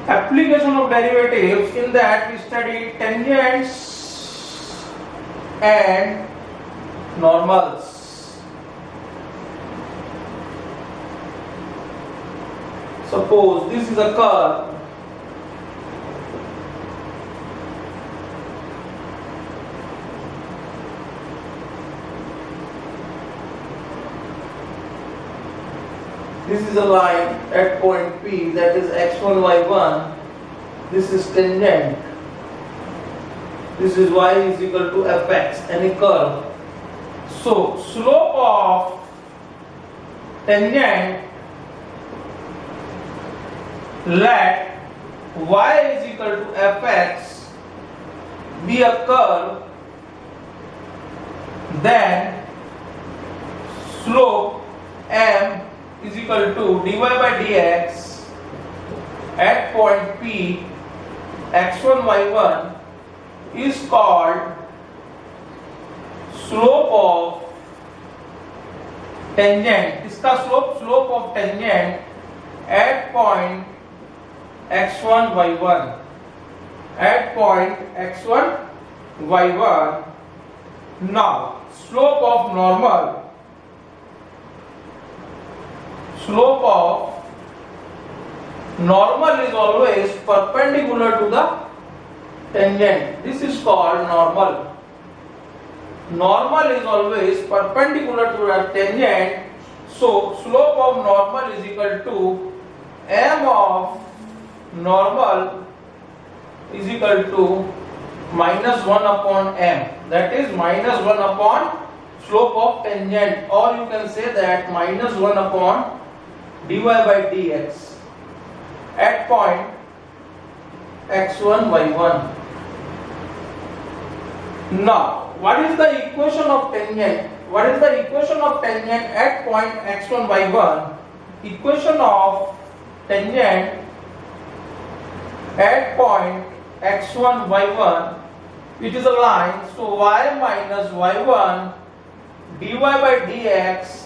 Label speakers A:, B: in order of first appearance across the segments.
A: application of derivatives, in that we study tangents and normals. Suppose this is a curve. This is a line at point P, that is x1, y1. This is tangent. This is y is equal to fx, any curve. So, slope of tangent, let y is equal to fx be a curve, then slope m is equal to dy by dx at point P x1 y1 is called slope of tangent. इसका slope of tangent at point x1 y1, at point x1 y1. Now slope of normal, slope of normal is always perpendicular to the tangent. This is called normal. Normal is always perpendicular to the tangent. So slope of normal is equal to m of normal is equal to minus 1 upon m. That is minus 1 upon slope of tangent, or you can say that minus 1 upon dy by dx at point x1 y1. Now, what is the equation of tangent? What is the equation of tangent at point x1 y1? Equation of tangent at point x1 y1, it is a line, so y minus y1 dy by dx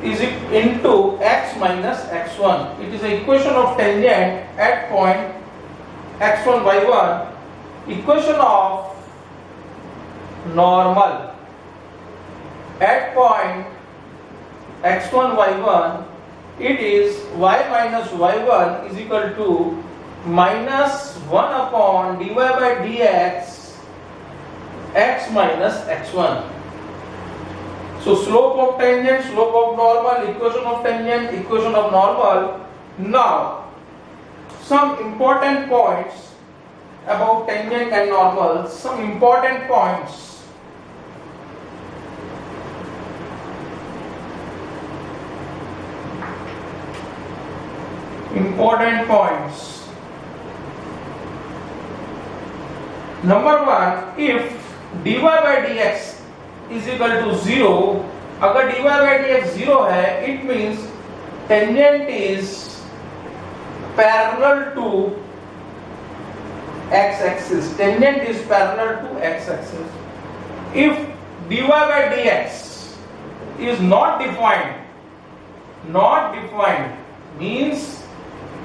A: is into x minus x1. It is the equation of tangent at point x1 y1. Equation of normal at point x1 y1, it is y minus y1 is equal to minus 1 upon dy by dx x minus x1. So slope of tangent, slope of normal, equation of tangent, equation of normal. Now some important points about tangent and normal, some important points. Important points. Number one, if dy by dx is equal to 0, अगर dy by dx 0 है, it means tangent is parallel to x-axis. Tangent is parallel to x-axis. If dy by dx is not defined means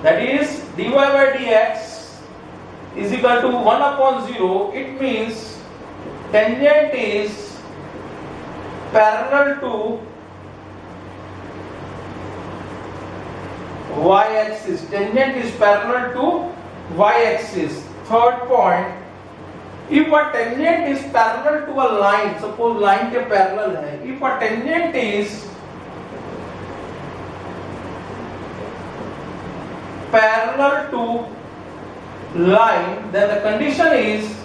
A: that is dy by dx is equal to 1 upon 0, it means tangent is parallel to y-axis. Tangent is parallel to y-axis. Third point, if a tangent is parallel to a line, suppose line के parallel है, if a tangent is parallel to line, then the condition is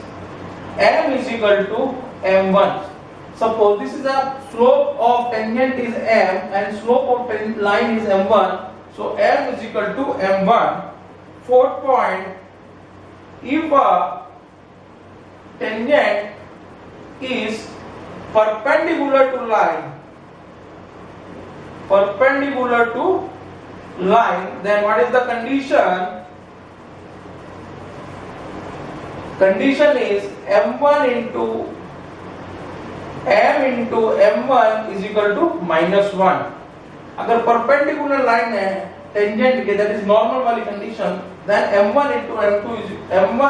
A: m is equal to m1. Suppose this is a slope of tangent is m and slope of line is m1, so m is equal to m1. Fourth point, if a tangent is perpendicular to line, then what is the condition? Condition is m1 into m into m1 is equal to minus 1. अगर perpendicular line है tangent के, that is normal वाली condition, then m1 into m2 is m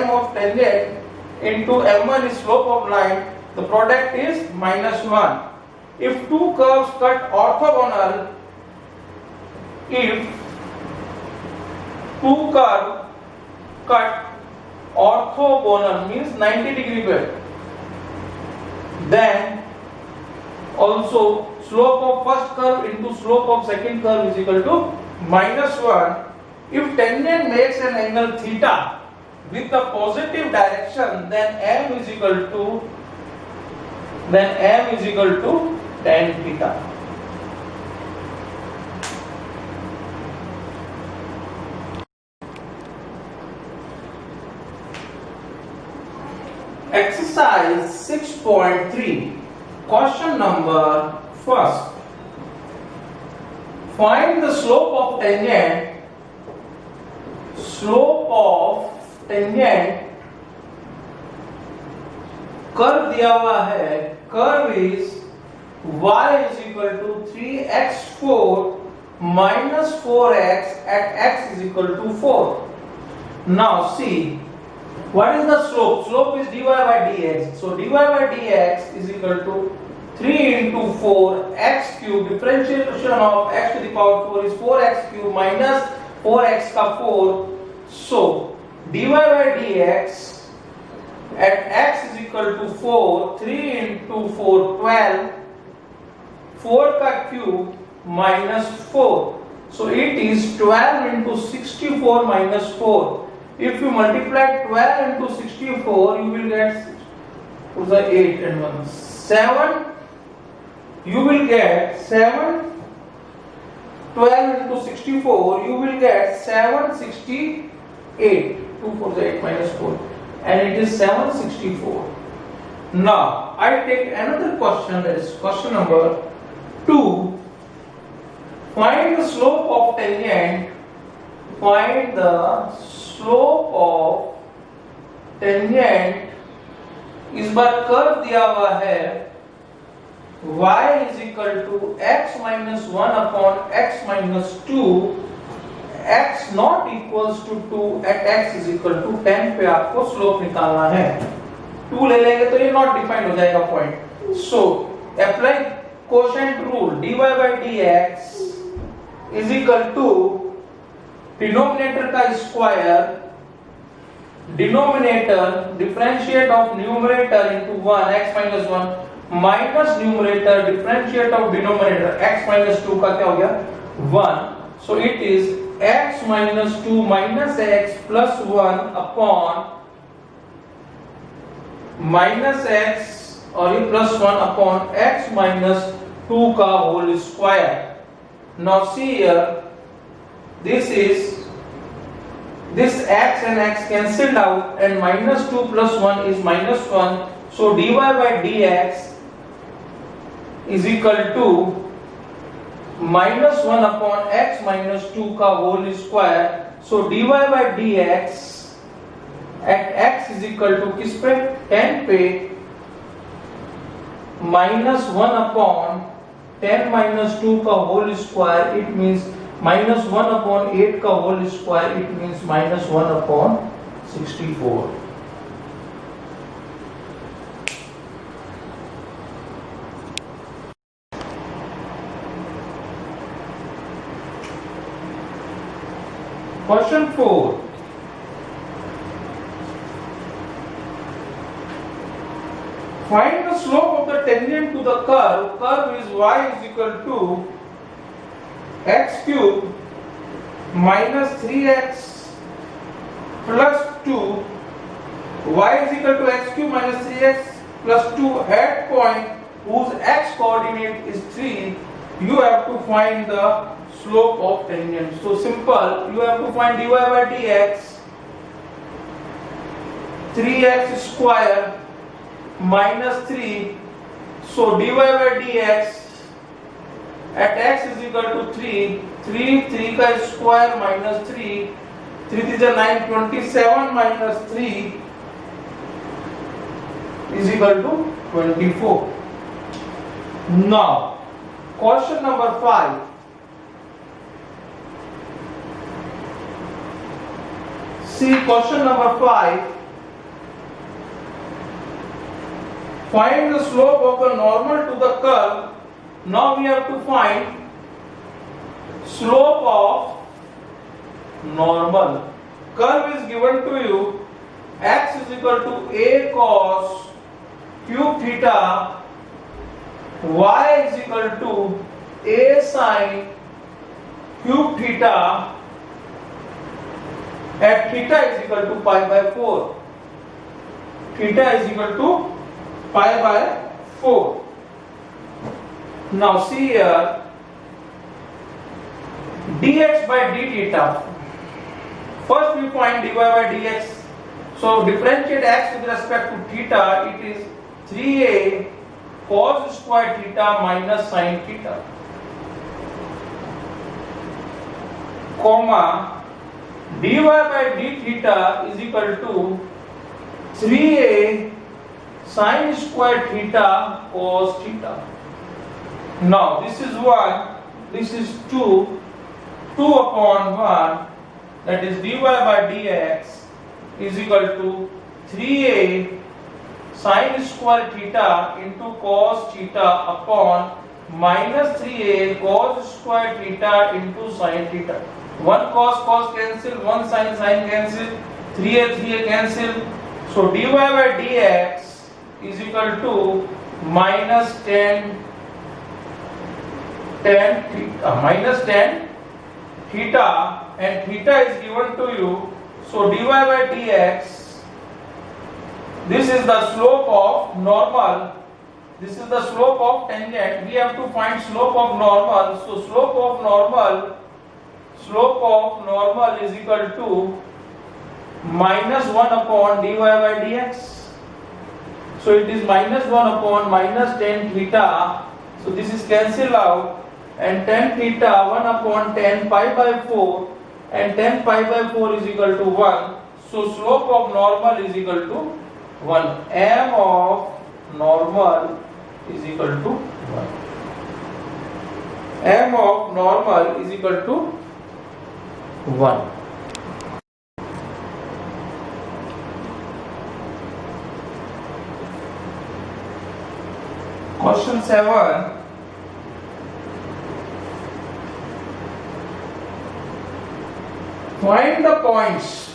A: of tangent into m1 is slope of line. The product is -1. If two curves cut orthogonal, if two curves cut orthogonal means 90-degree bend, then also slope of first curve into slope of second curve is equal to -1. If tangent makes an angle theta with the positive direction, then m is equal to tan theta. Exercise 6.3. Question number first. Find the slope of tangent. Curve दिया हुआ है. Curve is y is equal to 3x4 minus 4x at x is equal to 4. Now see, what is the slope? Slope is dy by dx. So dy by dx is equal to 3 into 4 x cube. Differentiation of x to the power 4 is 4x cube minus 4x का 4. So dy by dx at x is equal to 4. 3 into 4 12. 4 का cube minus 4. So it is 12 into 64 minus 4. If you multiply 12 into 64, you will get 8 and 1 7. You will get 7. 12 into 64, you will get 768. 2 4 is 8 minus 4, and it is 764. Now I take another question, that is question number 2. Find the slope of tangent. Find the slope of tangent. इस बार curve दिया हुआ है y is equal to x minus 1 upon x minus 2. x not equals to 2 at x is equal to 10 पे आपको slope निकालना है. 2 ले लेंगे तो ये नॉट डिफाइंड हो जाएगा point. So apply quotient rule. dy by dx is equal to denominator का square, denominator differentiate of numerator into 1 x minus 1 minus numerator differentiate of denominator x minus 2 का क्या हो गया 1. So it is x minus 2 minus x plus 1 upon minus x और ये plus 1 upon x minus 2 का whole square. Now see here, this x and x cancelled out, and minus 2 plus 1 is minus 1. So dy by dx is equal to minus 1 upon x minus 2 का whole square. So dy by dx at x is equal to किस पे 10 पे minus 1 upon 10 minus 2 का whole square. It means minus 1 upon 8 का whole square. It means minus 1 upon 64. Question 4. Find the slope of the tangent to the curve. Curve is y is equal to x cube minus 3x plus 2. Y is equal to x cube minus 3x plus 2 at point whose x coordinate is 3. You have to find the slope of tangent. So simple, you have to find dy by dx 3x square minus 3. So dy by dx at x is equal to 3. 3 का square minus 3. 3 is 9. 27 minus 3 is equal to 24. Now question number 5. See question number 5. Find the slope of the normal to the curve. Now we have to find slope of normal. Curve is given to you, x is equal to a cos cube theta, y is equal to a sin cube theta, at theta is equal to pi by 4. Theta is equal to pi by 4. Now see here, dx by d theta. First we find dy by dx. So differentiate x with respect to theta. It is 3a cos square theta minus sin theta, comma dy by d theta is equal to 3a sin square theta cos theta. Now this is 1, this is 2, 2 upon 1, that is dy by dx is equal to 3a sin square theta into cos theta upon minus 3a cos square theta into sin theta. 1 cos cancel, 1 sin cancel, 3a cancel. So dy by dx is equal to minus 10 theta, and theta is given to you. So dy by dx, this is the slope of normal, this is the slope of tangent. We have to find slope of normal. So slope of normal is equal to minus 1 upon dy by dx. So it is minus 1 upon minus 10 theta. So this is cancel out, and 10 theta 1 upon 10 pi by 4, and 10 pi by 4 is equal to 1. So slope of normal is equal to 1. M of normal is equal to 1. M of normal is equal to 1. Question 7. Find the points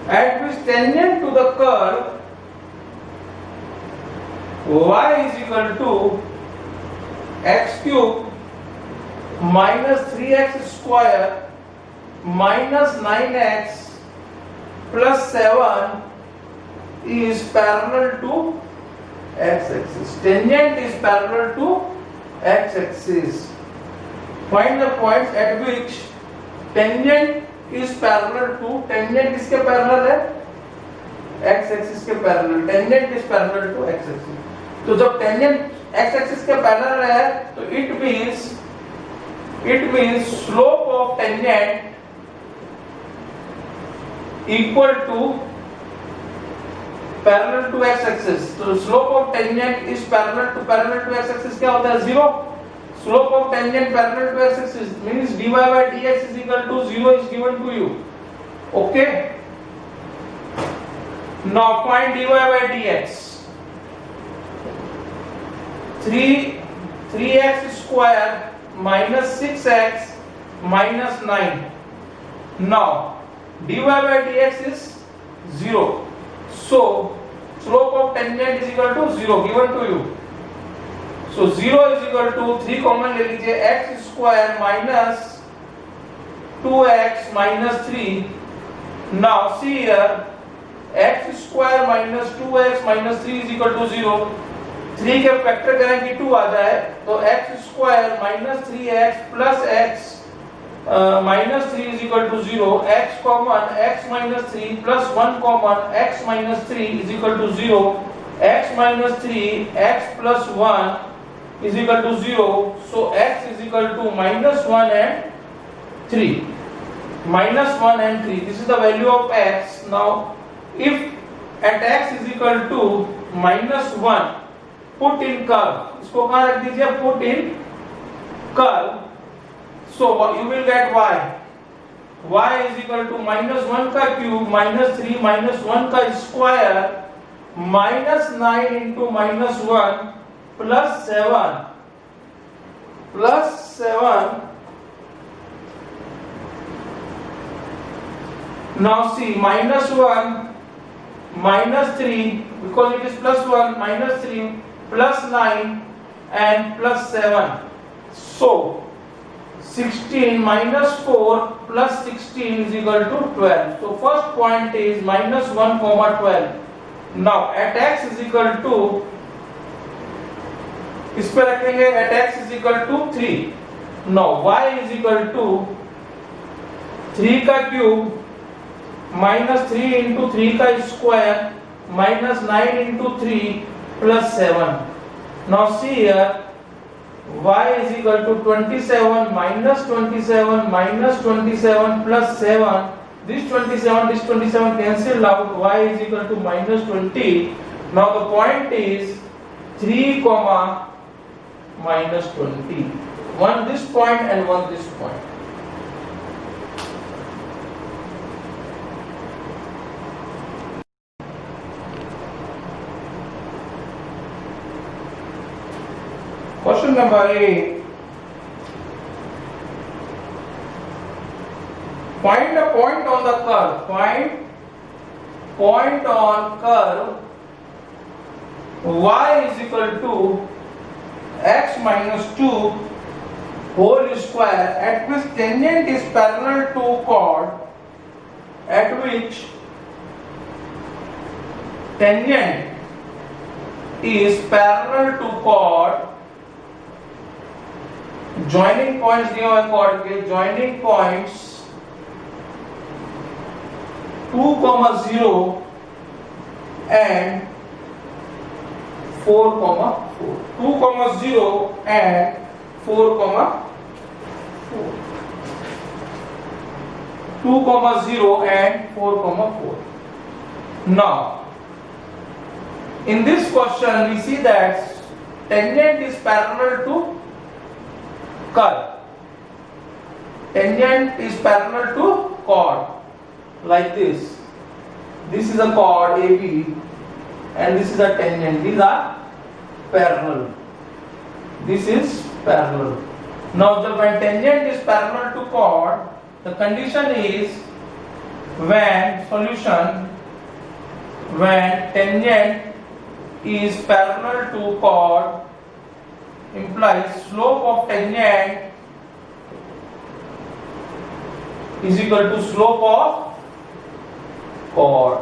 A: at which tangent to the curve y is equal to x cube minus 3x square minus 9x plus 7 is parallel to x-axis. Tangent is parallel to x-axis. Find the points at which tangent is parallel to, tangent किसके parallel है? x-axis के parallel. Tangent is parallel to x-axis. तो जब tangent x-axis के parallel है, तो it means slope of tangent equal to parallel to x-axis. तो slope of tangent is parallel to x-axis क्या होता है? 0. Slope of tangent parallel to x-axis means dy by dx is equal to 0 is given to you. Okay. Now find dy by dx. 3x square minus 6x minus 9. Now dy by dx is 0. So slope of tangent is equal to 0 given to you. So 0 is equal to 3 common ले लीजिए, x square minus 2x minus 3. Now see here, x square minus 2x minus 3 is equal to 0. 3 के factor करें कि 2 आ जाए, तो x square minus 3x plus x minus 3 is equal to 0. X common, x minus 3 plus 1 common, x minus 3 is equal to 0. X minus 3, x plus 1 is equal to 0. So x is equal to minus 1 and 3. Minus 1 and 3. This is the value of x. Now if at x is equal to minus 1, put in curve. इसको कहाँ रख दीजिए? Put in curve. So you will get y. Y is equal to -1 का cube -3 -1 का square -9 into -1 plus 7. Now see, -1 -3 because it is +1 -3 +9 and +7. So 16 -4 plus 16 is equal to 12. So first point is -1, 12. Now at x is equal to, इस पे रखेंगे at x is equal to 3. Now y is equal to 3 का cube -3 into 3 का square -9 into 3 plus 7. Now see here, y is equal to 27 -27 -27 plus 7. This 27 cancelled out. Y is equal to -20. Now the point is 3, -20. One this point and one this point. Question number 8. Find a point on the curve. Find point on curve y is equal to x minus 2 whole square at which tangent is parallel to chord, at which tangent is parallel to chord. Joining points दिए हुए chord के joining points 2, 0 and 4, 4. 2, 0 and 4, 4. 2, 0 and 4, 4. Now, in this question, we see that tangent is parallel to curve. Tangent is parallel to chord, like this. This is a chord AB, and this is a tangent. These are parallel. This is parallel. Now, when tangent is parallel to chord, the condition is when tangent is parallel to chord implies slope of tangent is equal to slope of chord.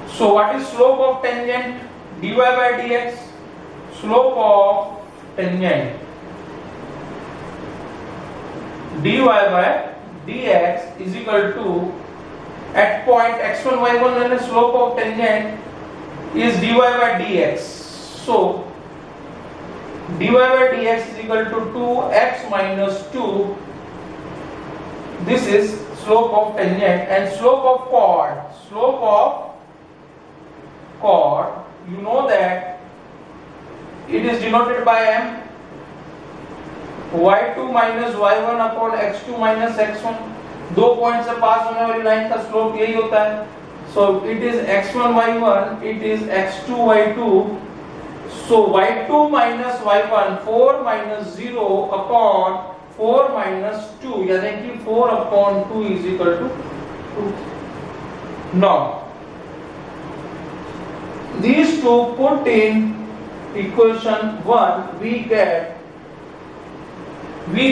A: So what is slope of tangent? Dy by dx. Slope of tangent dy by dx is equal to, at point x1 y1 then the slope of tangent is dy by dx. So dy by dx is equal to 2x minus 2. This is slope of tangent. And slope of chord, you know that it is denoted by m. y2 minus y1 upon x2 minus x1. दो point से पास होने वाली line का slope यही होता है. So it is x1 y1, it is x2 y2. So y2 minus y1, 4 minus 0 upon 4 minus 2, यानी कि 4 upon 2 is equal to 2. Now these two put in equation 1, we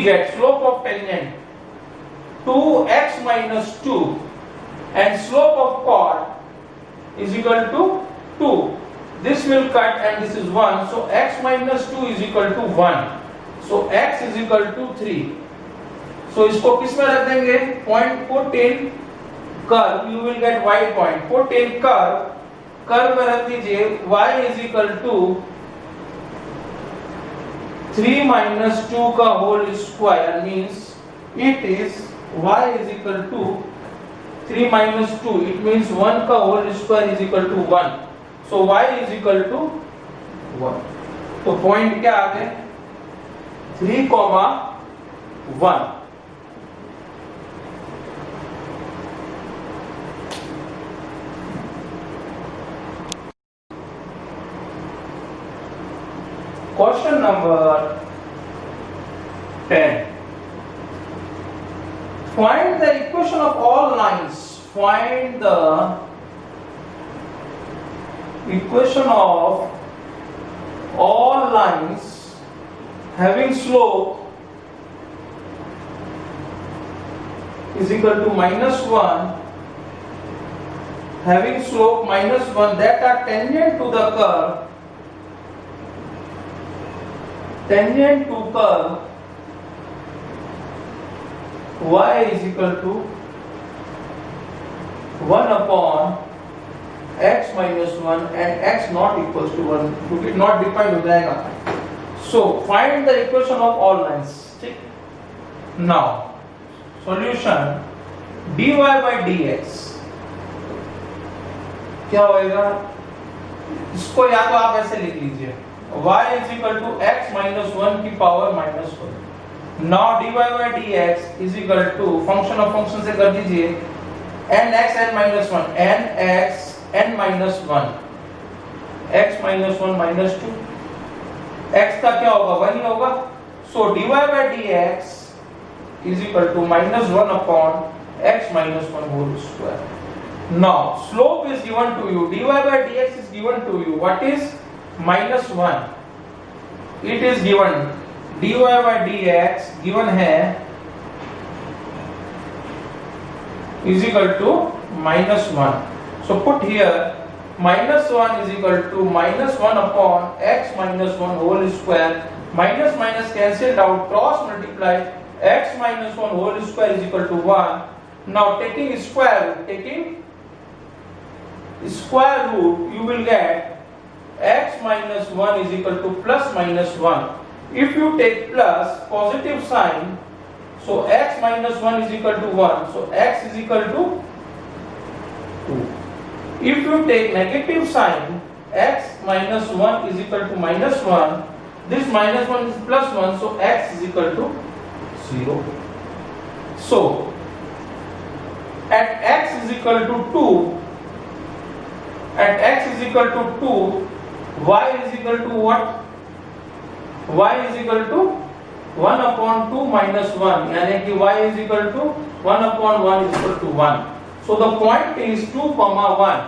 A: get slope of tangent 2x minus 2 and slope of chord is equal to 2. This will cut and this is 1. So x minus 2 is equal to 1. So x is equal to 3. So इसको किस में रख देंगे? Point put in curve, you will get y point. Put in curve, curve में रख दीजिए y is equal to 3 minus 2 का whole square means it is y is equal to 3 minus 2, it means 1 का whole square is equal to 1. So y is equal to 1. तो point क्या आ गए? 3, 1. Question number 10. Find the equation of all lines. Find the equation of all lines having slope is equal to -1, having slope -1 that are tangent to the curve, tangent to curve y is equal to 1 upon x minus 1 and x not equals to 1, क्योंकि not defined हो जाएगा. So find the equation of all lines. ठीक. Now solution dy by dx क्या होएगा? इसको या तो आप ऐसे लिख लीजिए y is equal to x minus 1 की power -1. Now dy by dx is equal to function of function से कर दीजिए nx n minus 1 nx n minus 1 x minus 1 minus 2 x का क्या होगा 1 ही होगा. So dy by dx is equal to -1 upon x minus 1 whole square. Now slope is given to you, dy by dx is given to you. What is -1? It is given dy by dx given है is equal to -1. So put here -1 is equal to -1 upon x minus 1 whole square. Minus minus cancelled out, cross multiply, x minus 1 whole square is equal to 1. Now taking square root, you will get x minus 1 is equal to plus minus 1. If you take plus positive sign, so x minus 1 is equal to 1, so x is equal to 2. If you take negative sign, x minus 1 is equal to -1, this -1 is +1, so x is equal to 0. So at x is equal to 2, at x is equal to 2, y is equal to what? Y is equal to 1 upon 2 minus 1, यानी कि y is equal to 1 upon 1 is equal to 1. So the point is 2, 1.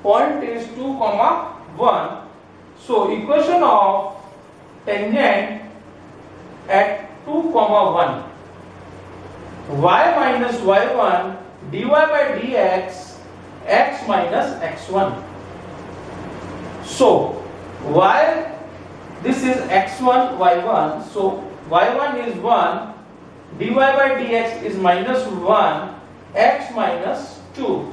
A: Point is 2, 1. So equation of tangent at 2, 1. Y minus y1 dy by dx x minus x1. So y, this is x1 y1, so y1 is 1, dy by dx is -1, x minus 2.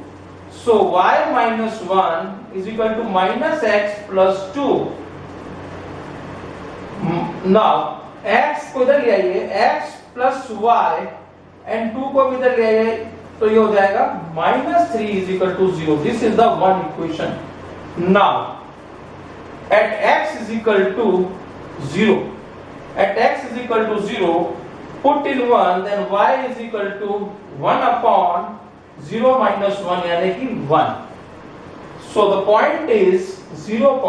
A: So y minus 1 is equal to minus x plus 2. Now x को इधर ले आइए, x plus y and 2 को भी इधर ले आइए, तो ये हो जाएगा -3 is equal to 0. This is the one equation. Now at x is equal to 0, at x is equal to 0, put in 1, then y is equal to 1 upon 0 minus 1, यानी कि 1. So the point is 0,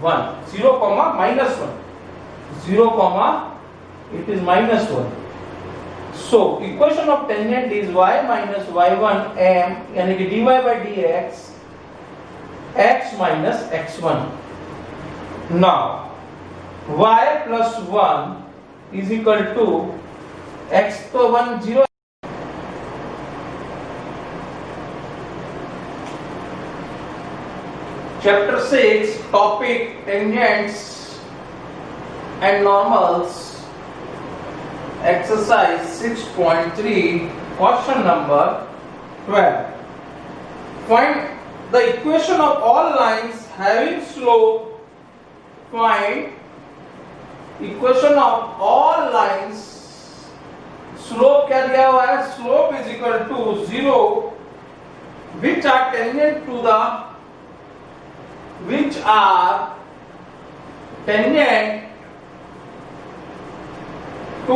A: 1, 0, -1, 0, it is -1. So equation of tangent is y minus y1 m, यानी कि dy by dx x minus x1. Now y plus 1 is equal to x to 1 0. Chapter 6, topic tangents and normals, exercise 6.3, question number 12. Find the equation of all lines having slope. Find equation of all lines, slope क्या दिया हुआ है? Slope is equal to 0 which are tangent to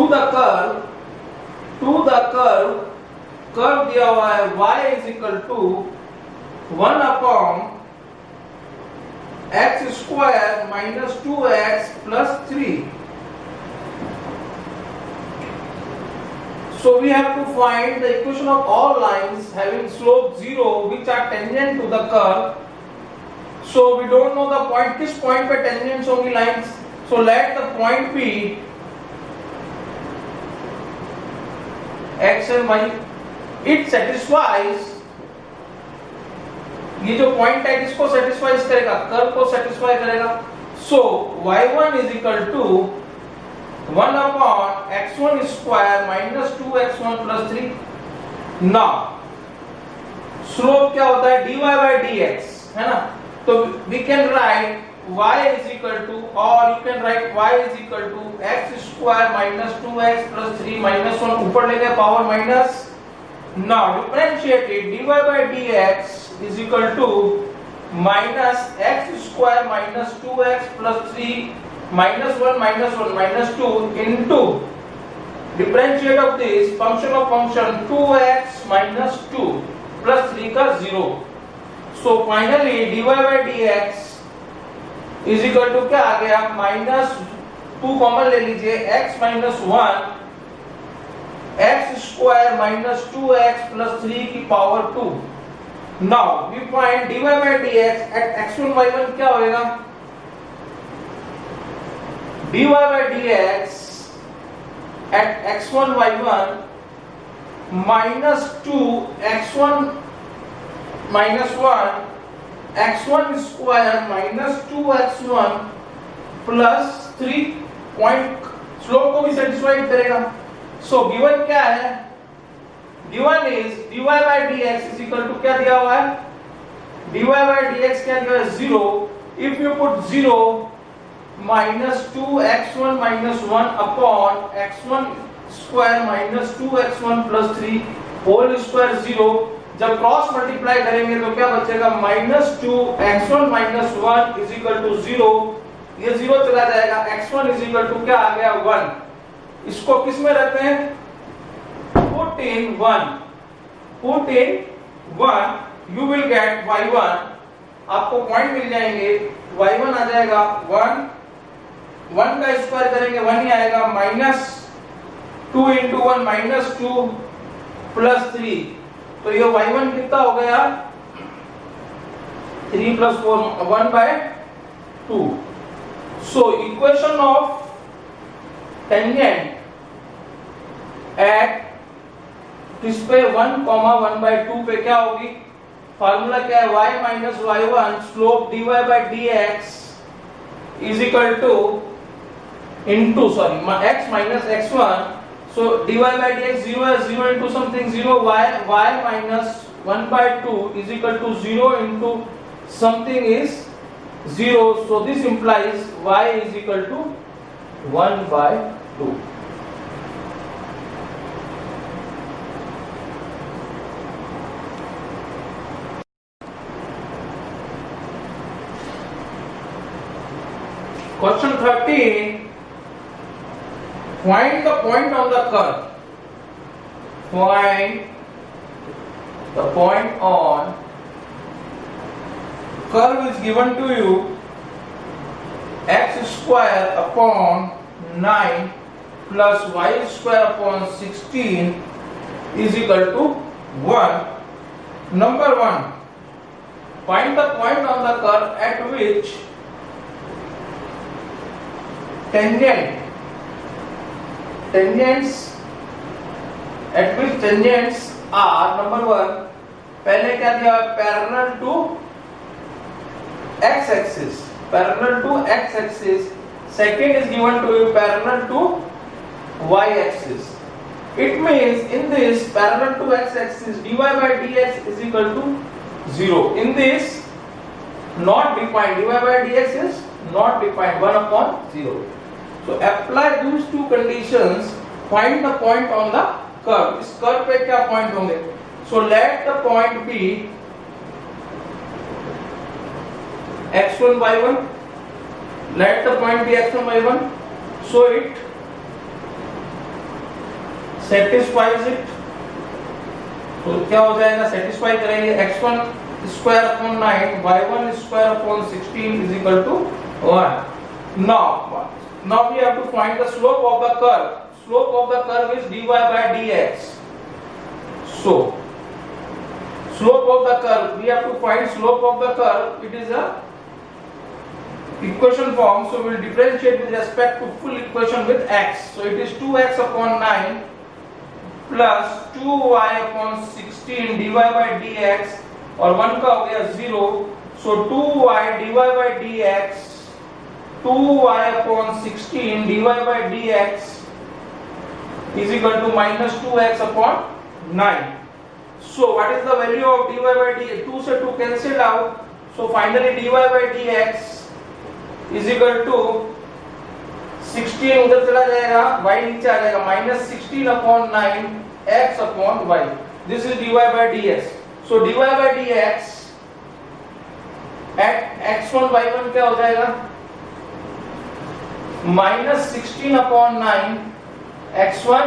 A: the curve to the curve, curve दिया हुआ है y is equal to 1 upon x square minus 2x plus 3. So we have to find the equation of all lines having slope 0 which are tangent to the curve. So we don't know the point, किस point पे tangents होंगी lines. So let the point be x and y. It satisfies, ये जो point है किसको satisfy करेगा, curve को satisfy करेगा. So y1 is equal to 1 upon x1 square minus 2x1 plus 3. Now slope क्या होता है, dy बाय dx है ना. तो we can write y is equal to, और you can write y is equal to x square minus 2x plus 3 minus 1 ऊपर ले गए power minus. Now differentiate it, dy by dx is equal to minus x square minus 2x plus 3 minus 1 minus 2 into differentiate of this function 2x minus 2 plus 3 का 0. So finally dy by dx is equal to क्या आ गया, minus 2 common ले लीजिए, x minus 1 x square minus 2x plus 3 की power 2. Now we find dy by dx at x1 y1 क्या होएगा, dy by dx at x1 y1 minus 2 x1 minus 1 x1 square minus 2x1 plus 3. Point slope को भी satisfied करेगा. So given क्या है, given is dy by dx is equal to क्या दिया हुआ है, dy by dx क्या दिया है, 0. If you put 0 minus 2x1 minus 1 upon x1 square minus 2x1 plus 3 whole square 0. जब क्रॉस मल्टीप्लाई करेंगे तो क्या बचेगा, minus 2x1 minus 1 is equal to 0. ये 0 चला जाएगा, x1 इज इक्वल टू क्या आ गया, 1. इसको किस में रखते हैं, put in 1, you will get y1. आपको पॉइंट मिल जाएंगे, y1 आ जाएगा 1 का स्क्वायर करेंगे 1 ही आएगा, माइनस 2 इंटू 1 माइनस 2 प्लस 3. तो ये y1 कितना हो गया, 3 plus 4 1 by 2. So equation of tangent at किस पे 1 by 2 पे क्या होगी, फार्मूला क्या है, y minus y1 slope dy by dx is equal to into x minus x1. So dy by dx 0 है, 0 into something 0, y minus 1 by 2 is equal to 0 into something is 0. So this implies y is equal to 1 by 2. Question 13. Find the point on the curve. Find the point on curve is given to you, x square upon 9 plus y square upon 16 is equal to 1. Number 1. Find the point on the curve at which tangents are, number 1, पहले क्या दिया, parallel to x axis. Second is given to you parallel to y axis. It means in this parallel to x axis dy by dx is equal to 0. In this not defined, dy by dx is not defined, 1 upon 0. So apply those two conditions, find the point on the curve. इस curve पे क्या point होंगे? So let the point be x1 y1. Let the point be x1 y1. So it satisfies it. तो क्या हो जाएगा, satisfy करेंगे x1 square upon 9 y1 square upon 16 is equal to 1. Now we have to find the slope of the curve. Slope of the curve is dy by dx. So slope of the curve, we have to find slope of the curve. It is a equation form, so we will differentiate with respect to full equation with x. So it is 2x upon 9 plus 2y upon 16 dy by dx, और 1 का हो गया 0. So 2y dy by dx, 2y upon 16 dy by dx is equal to minus 2x upon 9. So what is the value of dy by dx? 2 से 2 cancel out. So finally dy by dx is equal to 16 उधर चला जाएगा, y नीचे आ जाएगा, minus 16 upon 9 x upon y. This is dy by dx. So dy by dx at x1 y1 क्या हो जाएगा, minus 16 upon 9 x1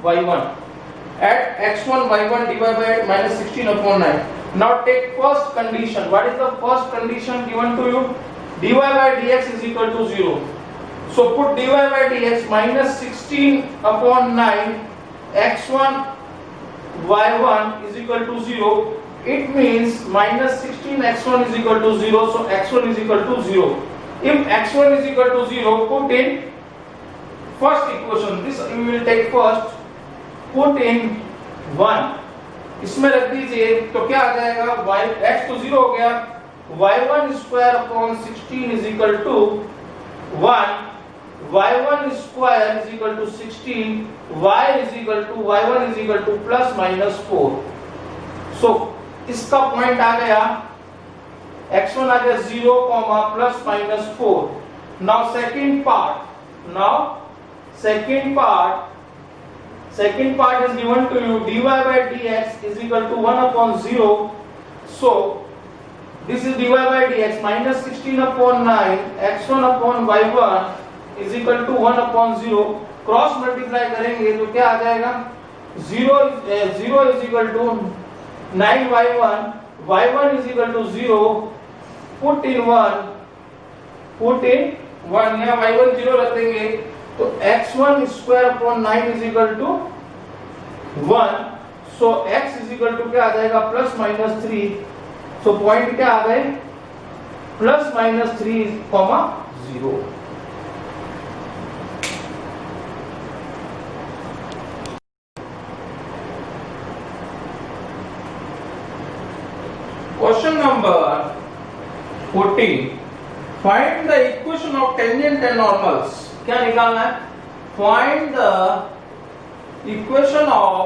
A: y1 at x1 y1 divided by minus 16 upon 9. Now take first condition. What is the first condition given to you? dy by dx is equal to 0. So put dy by dx minus 16 upon 9 x1 y1 is equal to 0. It means minus 16 x1 is equal to 0. So x1 is equal to 0. If x1 is equal to 0, put in first equation. This we will take first. Put in 1. इसमें रख दीजिए तो क्या आ जाएगा, y x तो 0 हो गया, y1 square upon 16 is equal to 1. y1 square is equal to 16. y is equal to y1 is equal to plus minus 4. So इसका पॉइंट आ गया, x1 आ गया 0, plus minus 4. Now second part. Second part is given to you, dy by dx is equal to 1 upon 0. So this is dy by dx minus 16 upon 9 x1 upon y1 is equal to 1 upon 0. Cross multiply करेंगे तो क्या आ जाएगा, 0 is equal to 9y1, y1 is equal to 0. Put in 1, यहाँ y1 0 रख देंगे तो x1 square upon 9 is equal to 1. So x is equal to क्या आ जाएगा, plus minus 3. So पॉइंट क्या आ गए, plus minus 3, 0. Question number 14. Find the equation of tangent and normals. क्या निकालना है? Find the equation of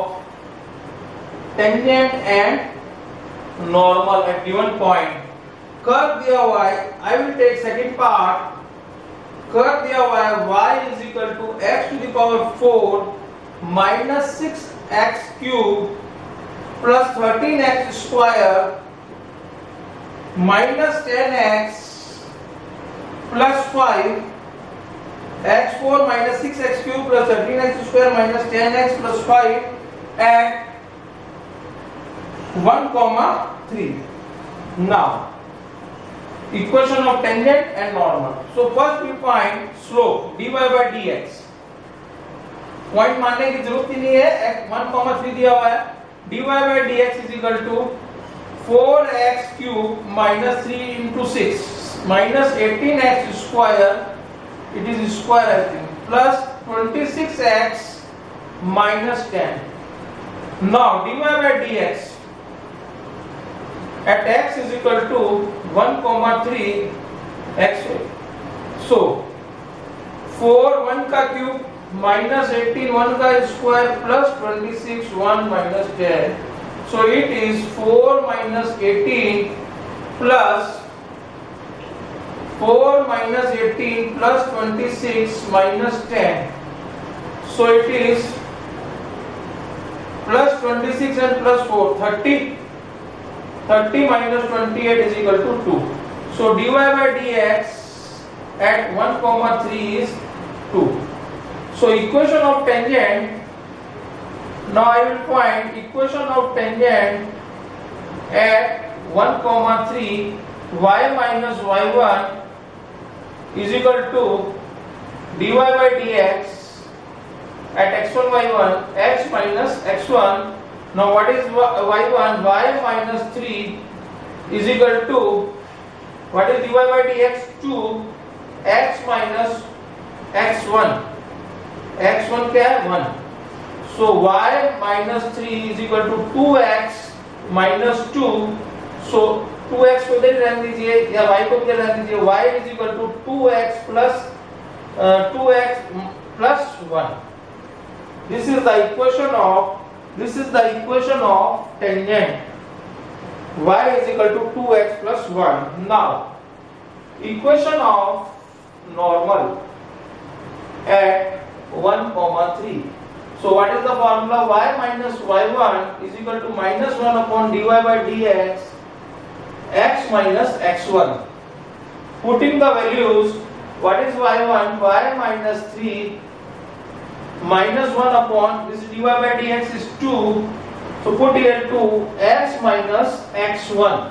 A: tangent and normal at given point. Curve दिया हुआ है, I will take second part. Curve दिया हुआ है, y is equal to x to the power 4 minus 6x cube plus 13x square minus 10x plus 5 x4 minus 6x cube plus 13x square minus 10x plus 5 at 1, 3. Now equation of tangent and normal. So first we find slope dy by dx. Point मानने की जरूरत ही नहीं है, 1, 3 दिया हुआ है. dy by dx is equal to 4x cube minus 3 into 6 minus 18x square, it is square I think, plus 26x minus 10. Now dy by dx at x is equal to 1, 3 x. So 4 1 का cube minus 18 1 का square plus 26 1 minus 10. So it is 4 minus 18 plus 4 minus 18 plus 26 minus 10. So it is plus 26 and plus 4, 30. 30 minus 28 is equal to 2. So dy by dx at 1, 3 is 2. So equation of tangent Now I will find equation of tangent at 1, 3 y minus y1 is equal to dy by dx at x1 y1 x minus x1. Now what is y1? Y minus 3 is equal to what is dy by dx? 2 x minus x1. x1 क्या है? 1. So y minus 3 is equal to 2x minus 2. So 2x को इधर रहने दीजिए या y को इधर रहने दीजिए. y is equal to 2x plus 2x plus 1. This is the equation of tangent. Y is equal to 2x plus 1. Now equation of normal at 1, 3. So what is the formula? Y minus y1 is equal to minus 1 upon dy by dx x minus x1. Putting the values, what is y1? Y minus 3 minus 1 upon this dy by dx is 2. So put here 2 x minus x1.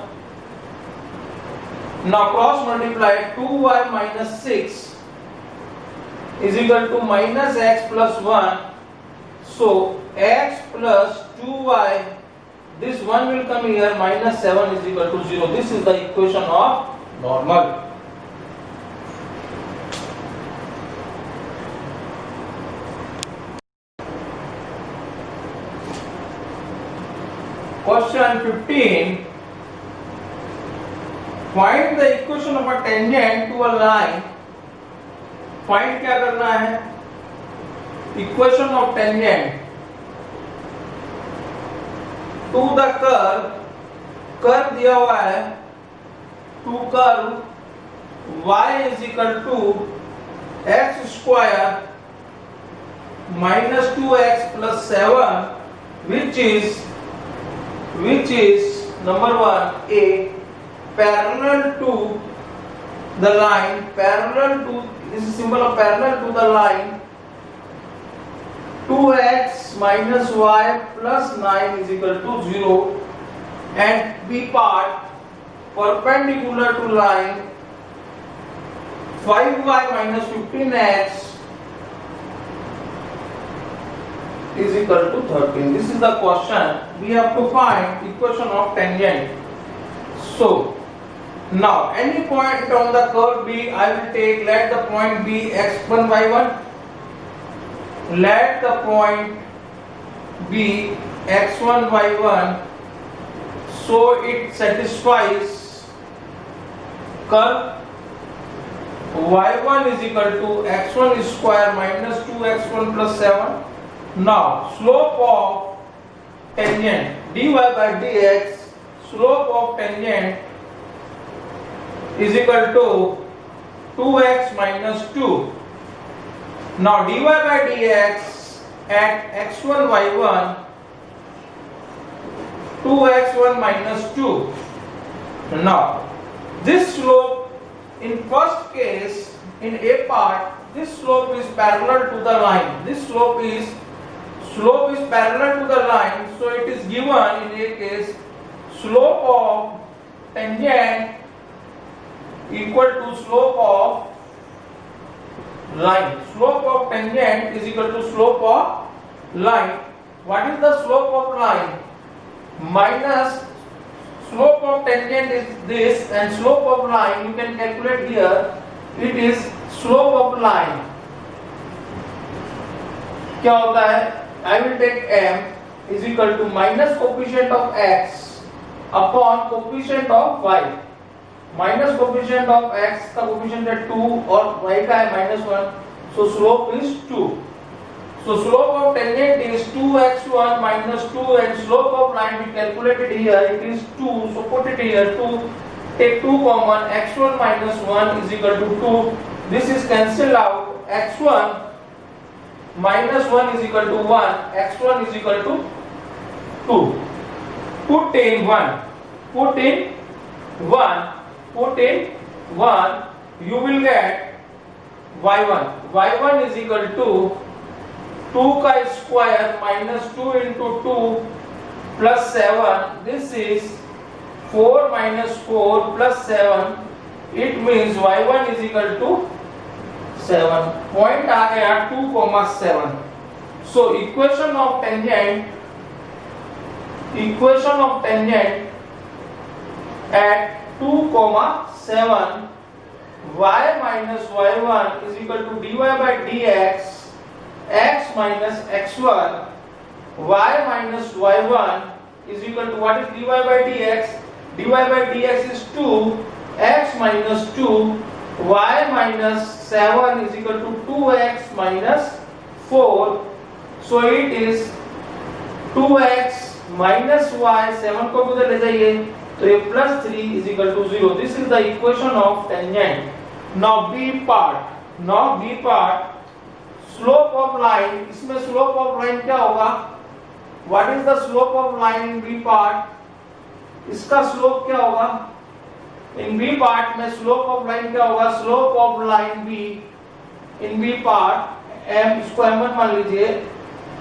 A: Now cross multiply 2y minus 6 is equal to minus x plus 1. So x plus 2y, this 1 will come here, minus 7 is equal to 0. This is the equation of normal. Question 15. Find the equation of a tangent to a line. Find क्या करना है? Equation of tangent to the curve. Curve दिया हुआ है. To curve y is equal to x square minus 2x plus 7, which is number 1 a parallel to the line, this is symbol of parallel to the line 2x minus y plus 9 is equal to 0, and b part perpendicular to line 5y minus 15x is equal to 13. This is the question. We have to find equation of tangent. So now any point on the curve B, I will take, let the point be x1 y1. Let the point be x1 y1, so it satisfies curve y1 is equal to x1 square minus 2x1 plus 7. Now slope of tangent dy by dx, slope of tangent is equal to 2x minus 2. Now dy by dx at x1 y1, 2x1 minus 2. Now this slope, in first case, in a part, this slope is parallel to the line. This slope is parallel to the line, so it is given in a case slope of tangent equal to slope of line. Slope of tangent is equal to slope of line. What is the slope of line? Minus slope of tangent is this, and slope of line you can calculate here. It is slope of line. क्या होता है? I will take m is equal to minus coefficient of x upon coefficient of y. Minus coefficient of x का coefficient है 2 और y का है -1, so slope is 2. So slope of tangent is 2x1 minus 2, and slope of line we calculated here, it is 2. So put it here 2. Take 2 common. x1 minus 1 is equal to 2. This is cancelled out. x1 minus 1 is equal to 1. x1 is equal to 2. Put in 1. Put in 1. You will get y1. y1 is equal to 2 का square minus 2 into 2 plus 7, this is 4 minus 4 plus 7, it means y1 is equal to 7. Point आ गया 2,7. So equation of tangent at 2,7, y minus y1 is equal to dy by dx, x minus x1, y minus y1 is equal to, what is dy by dx? dy by dx is 2, x minus 2, y minus 7 is equal to 2x minus 4. So it is 2x minus y, 7 को उधर ले जाइए तो ये plus 3 is equal to 0. This is the equation of tangent. Now B part, slope of line, इसमें slope of line क्या होगा? What is the slope of line in B part? इसका स्लोप क्या होगा? इन बी पार्ट में slope of line क्या होगा? Slope of line B in B part M, इसको m1 मान लीजिए,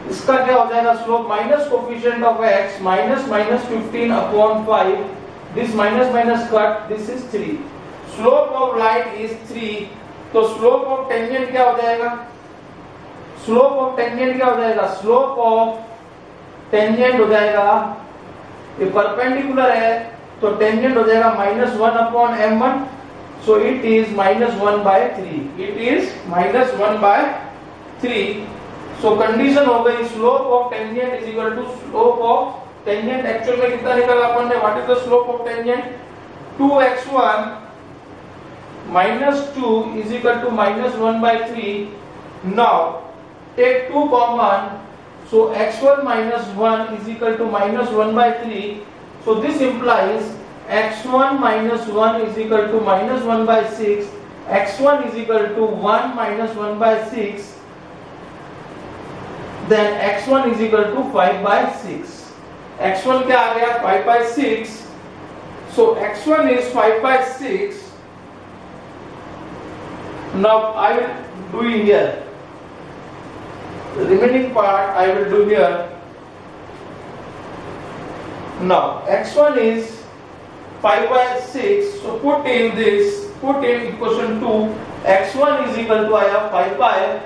A: इसका क्या हो जाएगा? Slope minus coefficient of x minus 15 upon 5, this minus minus cut, this is 3. Slope of line is 3, तो स्लोप ऑफ टेंजेंट क्या हो जाएगा? स्लोप ऑफ टेंजेंट क्या हो जाएगा? स्लोप ऑफ टेंजेंट हो जाएगा, ये परपेंडिकुलर है तो टेंजेंट हो जाएगा minus 1 upon m1, so it is minus 1 by 3. It is minus 1 by 3. So condition हो गई slope of tangent is equal to slope of tangent. Actual में कितना निकला अपन ने? What is the slope of tangent? 2x1 minus 2 is equal to minus 1 by 3. Now take 2 common, so x1 minus 1 is equal to minus 1 by 3. So this implies x1 minus 1 is equal to minus 1 by 6. x1 is equal to 1 minus 1 by 6. Then x1 is equal to 5 by 6. x1 क्या आ गया? 5 by 6. So x1 is 5 by 6. Now I will do here. The remaining part I will do here. Now x1 is 5 by 6, so put in equation 2, x1 is equal to, I have 5 by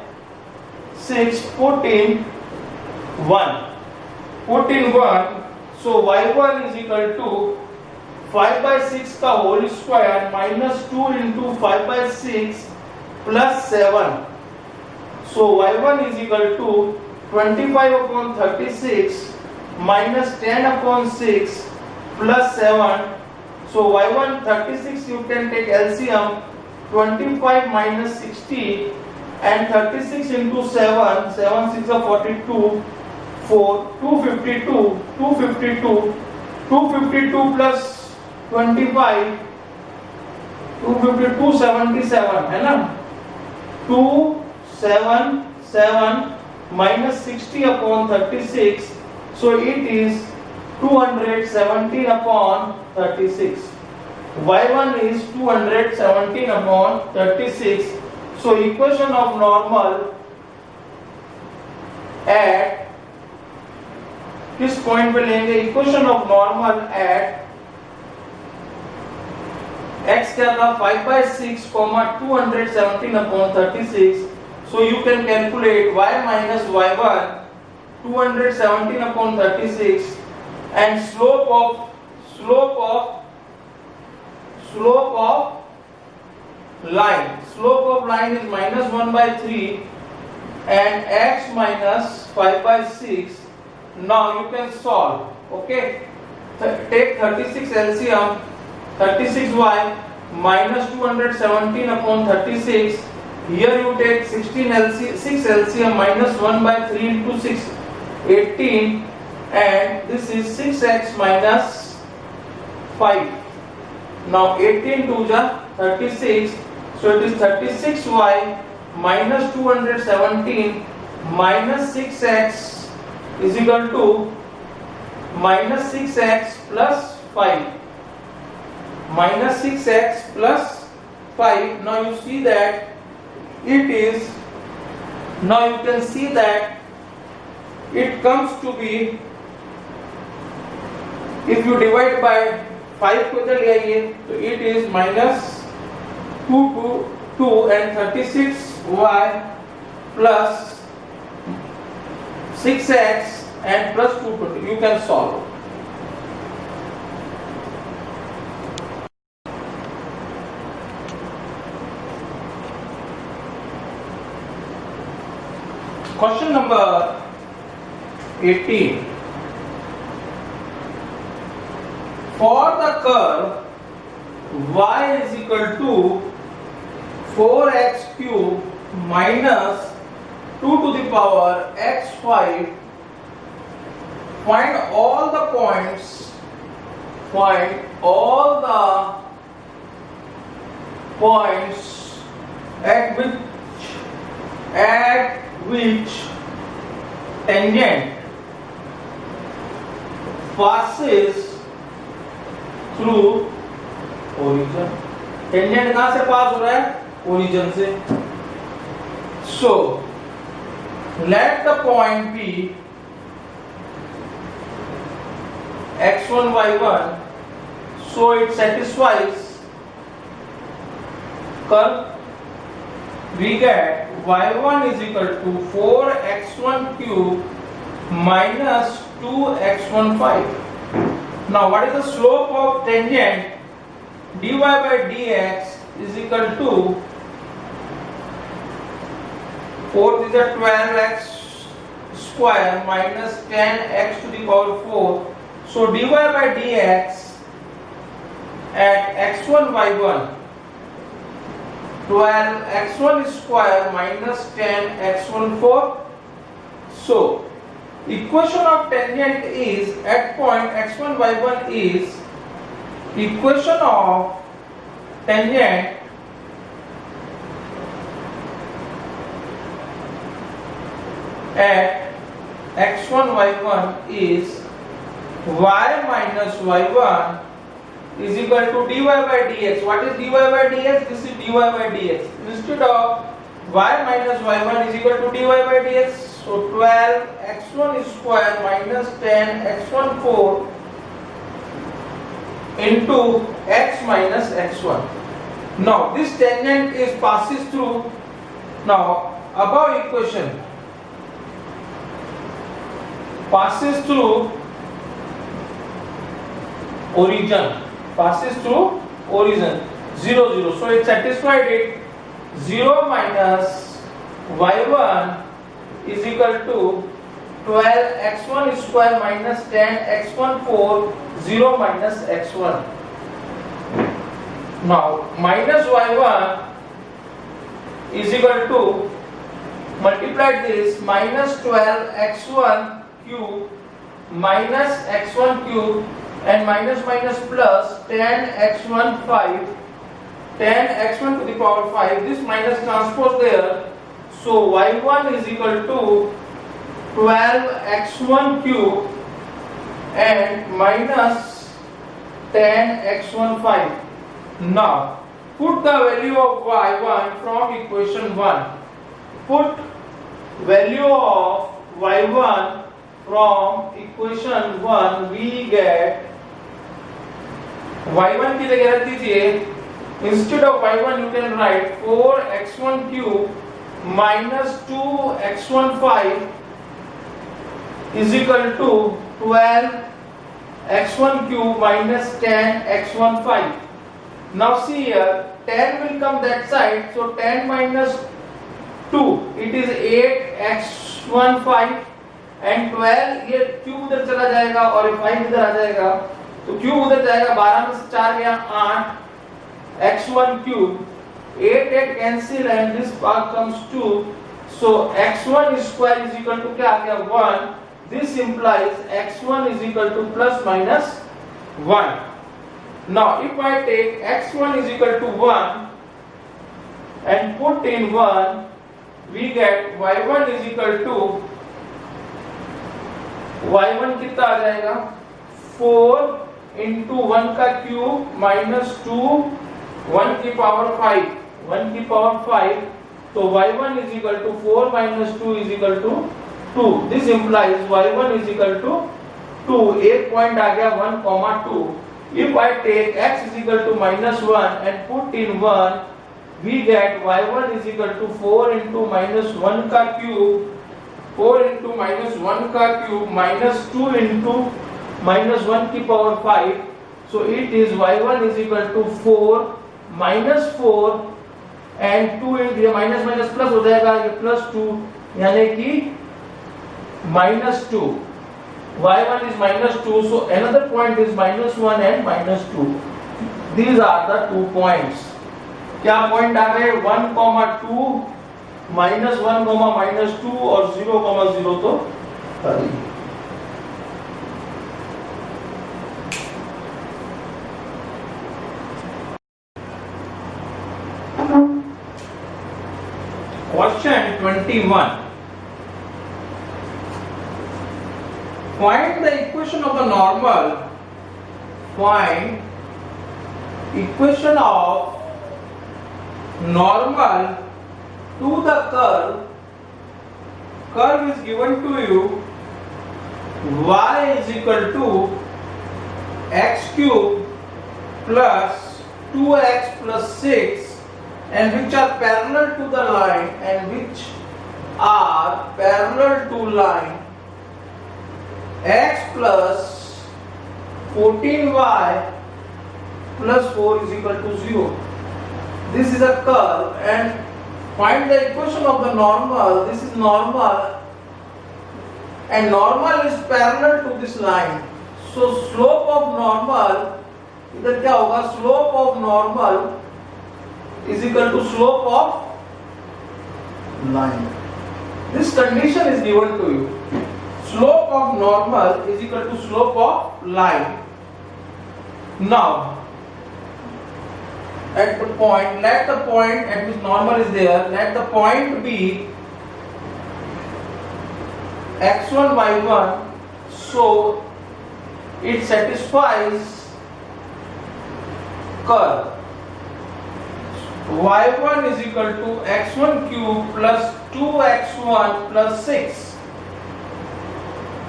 A: 6, put in 1, so y1 is equal to 5 by 6 का whole square minus 2 into 5 by 6 plus 7. So y1 is equal to 25 upon 36 minus 10 upon 6 plus 7. So y1 36, you can take LCM, 25 minus 60 and 36 into 7, 7 6 are 42, 4, 252 plus 25, 277 है ना? 277 minus 60 upon 36, so it is 217 upon 36. y1 is 217 upon 36. So equation of normal at किस point पे लेंगे? Equation of normal at x क्या था? 5 by 6, 217 upon 36. So you can calculate y minus y1, 217 upon 36, and slope of line is minus 1 by 3 and x minus 5 by 6. Now you can solve. Okay, take 36 LCM, 36y minus 217 upon 36. Here you take 6 LCM minus 1 by 3 into 6, 18, and this is 6x minus 5. Now 18 to the 36, so it is 36y minus 217 minus 6x is equal to minus 6x plus 5. Minus 6x plus 5. Now you see that it is, now you can see that it comes to be, if you divide by 5 को इधर ले आइए तो it is minus 2 and 36y plus 6x and plus 220. You can solve. Question number 18. For the curve y is equal to 4x cube minus 2 to the power x5, find all the points at which tangent passes through origin. Tangent कहां से पास हो रहा है? Origin से. So let the point be x1 y1, so it satisfies curve. We get y1 is equal to 4x1 cube minus 2x1 5. Now what is the slope of tangent? dy by dx is equal to 4 is a 12x square minus 10x to the power 4. So dy by dx at x1 y1, 12 x1 square minus 10 x1 4. So equation of tangent is at point x1 y1 is equation of tangent at x1 y1 is y minus y1 is equal to dy by dx. What is dy by dx? This is dy by dx. Instead of y minus y1 is equal to dy by dx. So 12 x1 square minus 10 x1 4 into x minus x1. Now this tangent is passes through. Now above equation passes through origin. Passes through origin 0 0. So it satisfied it. 0 minus y1 is equal to 12 x1 square minus 10 x1 4, 0 minus x1. Now minus y1 is equal to, multiply this, minus 12 x1 cube minus x1 cube and minus minus plus 10 x1 5, 10 x1 to the power 5. This minus transpose there. So y1 is equal to 12 x1 cube and minus 10 x1 5. Now put the value of y1 from equation 1. Put value of y1 from equation 1. We get y1 की जगह रख दीजिए. Instead of y1 you can write 4x1 cube minus 2x1 5 is equal to 12 x1 cube minus 10 x1 5. Now see here, 10 will come that side, so 10 minus 2, it is 8 x1 5 and 12, ये cube उधर चला जाएगा और 5 इधर आ जाएगा, तो cube उधर जाएगा, 12 में से 4 गया 8 x1 cube, 8 cancel and this part comes 2, so x1 square is equal to क्या आ गया 1. This implies x1 is equal to plus minus 1. Now if I take x1 is equal to 1 and put in 1, we get y1 is equal to, y1 कितना आ जाएगा 4 into 1 का cube minus 2 1 की power 5, 1 की power 5, तो y1 is equal to 4 minus 2 is equal to 2. This implies y1 is equal to 2. एक point आ गया 1, 2. If I take x is equal to -1 and put in 1, we get y1 is equal to 4 into -1 का cube, 4 into -1 का cube minus 2 into -1 की power 5. So it is y1 is equal to 4 minus 4 and 2 into minus minus plus हो जाएगा ये +2 यानी कि -2. y1 is -2, so another point is -1 and -2. These are the 2 points. क्या point आ गए 1, 2, -1, -2 और 0, 0 तो Question 21. Find the equation of the normal. Find equation of normal to the curve. Curve is given to you. Y is equal to x cube plus 2x plus 6, and which are parallel to the line and which are parallel to line. X plus 14y plus 4 is equal to 0. This is a curve and find the equation of the normal. This is normal and normal is parallel to this line. So slope of normal, इधर क्या होगा, slope of normal is equal to slope of line. This condition is given to you. Slope of normal is equal to slope of line. Now, at the point, let the point at which normal is there, let the point be x1, y1, so it satisfies curve. y1 is equal to x1 cube plus 2x1 plus 6.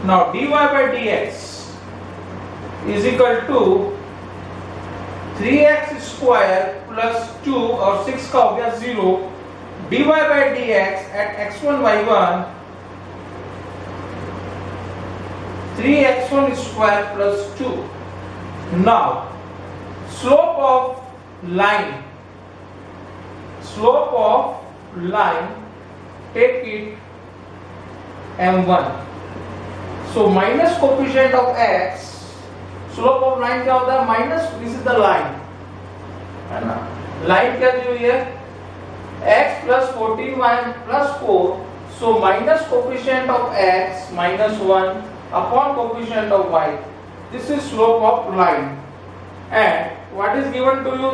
A: Now dy by dx is equal to 3x square plus 2 और 6 का हो गया 0. dy by dx at x1 y1 3x1 square plus 2. Now slope of line, slope of line, take it m1. So minus coefficient of x, slope of line क्या होता है minus, this is the line है ना. line क्या दी हुई है x plus 14y plus 4. So minus coefficient of x minus 1 upon coefficient of y. This is slope of line. And what is given to you?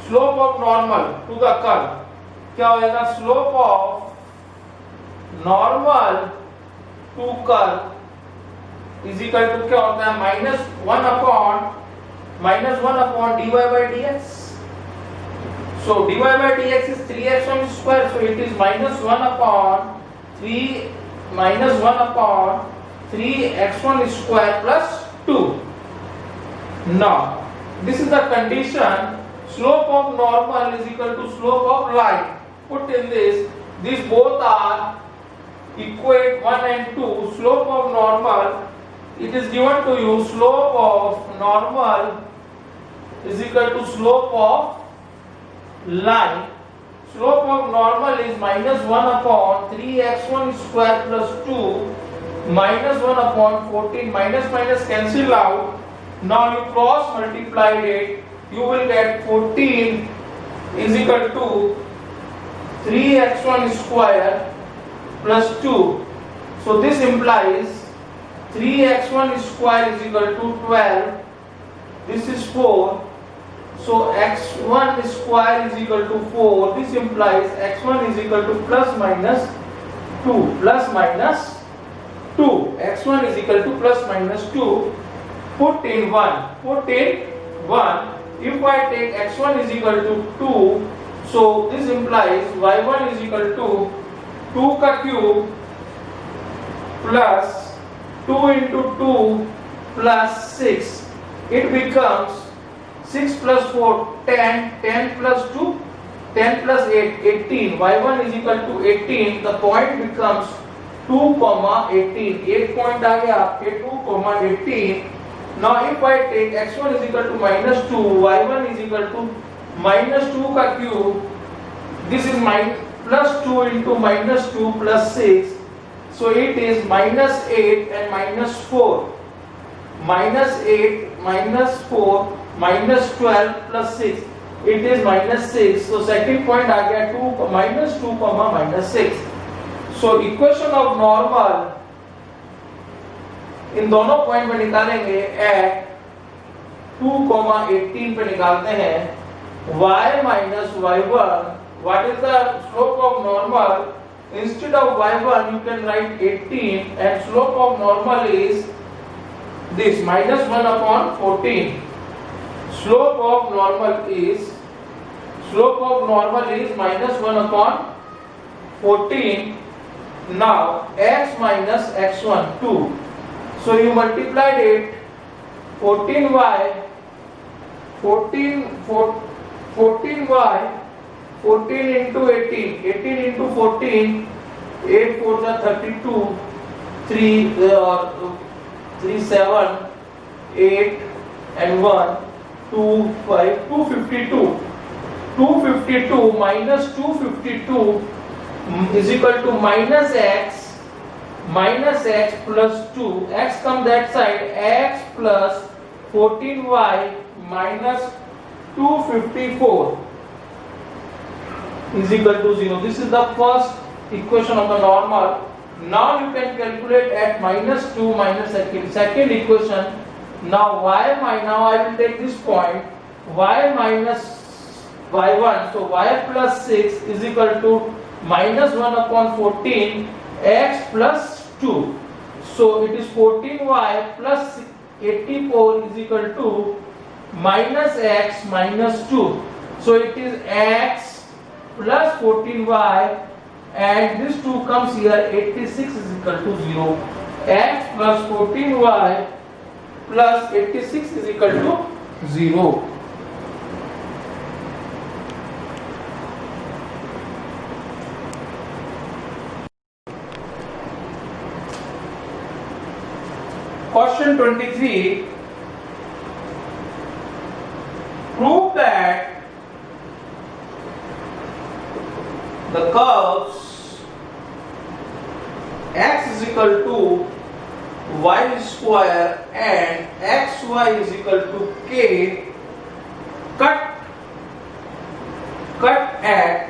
A: Slope of normal to the curve. क्या होगा? Slope of normal to curve is equal to क्या होता है -1 upon dy by dx. So dy by dx is 3x1 square, so it is -1 upon 3x1 square plus 2. Now this is the condition. Slope of normal is equal to slope of line. Put in this, these both are equate 1 and 2. Slope of normal, it is given to you, slope of normal is equal to slope of line. Slope of normal is -1 upon 3x1 square plus 2 -1 upon 14. Minus cancel out. Now you cross multiplied it, you will get 14 is equal to 3x1 square plus 2. So this implies 3x1 square is equal to 12. This is 4. So x1 square is equal to 4. This implies x1 is equal to plus minus 2. Plus minus 2. x1 is equal to plus minus 2. Put in 1. Put in 1. If I take x1 is equal to 2, so this implies y1 is equal to 2 का cube plus 2 into 2 plus 6. It becomes 6 plus 4, 10, 10 plus 2, 10 plus 8, 18. y1 is equal to 18. The point becomes 2, 18. 8 point आ गया आपके 2, 18. Now if I take x1 is equal to minus 2, y1 is equal to minus 2 का cube. This is plus 2 into minus 2 plus 6. So it is minus 8 and minus 4. Minus 8, minus 4, minus 12 plus 6. It is minus 6. So second point आ गया 2 minus 2 minus 6. So equation of normal इन दोनों point में निकालेंगे eight 2, 18 पे निकालते हैं y minus y1. What is the slope of normal? Instead of y1 you can write 18 and slope of normal is this minus 1 upon 14. Slope of normal is minus 1 upon 14. Now x minus x1 2. So you multiplied it 14y 14y 14 into 18 18 into 14 8 4 are 32 3 3 7 8 and 1 2 5 252 252 minus 252 is equal to minus x plus 2. X come that side. X plus 14y minus 254 is equal to 0. This is the first equation of the normal. Now you can calculate at minus 2 minus second equation. Now now I will take this point y minus y1. So y plus 6 is equal to minus 1 upon 14 x plus 2. So it is 14y plus 84 is equal to minus x minus 2. So it is x plus 14y and this 2 comes here, 86 is equal to 0. X plus 14y plus 86 is equal to 0. Question 23. Prove that the curves x is equal to y square and xy is equal to k cut at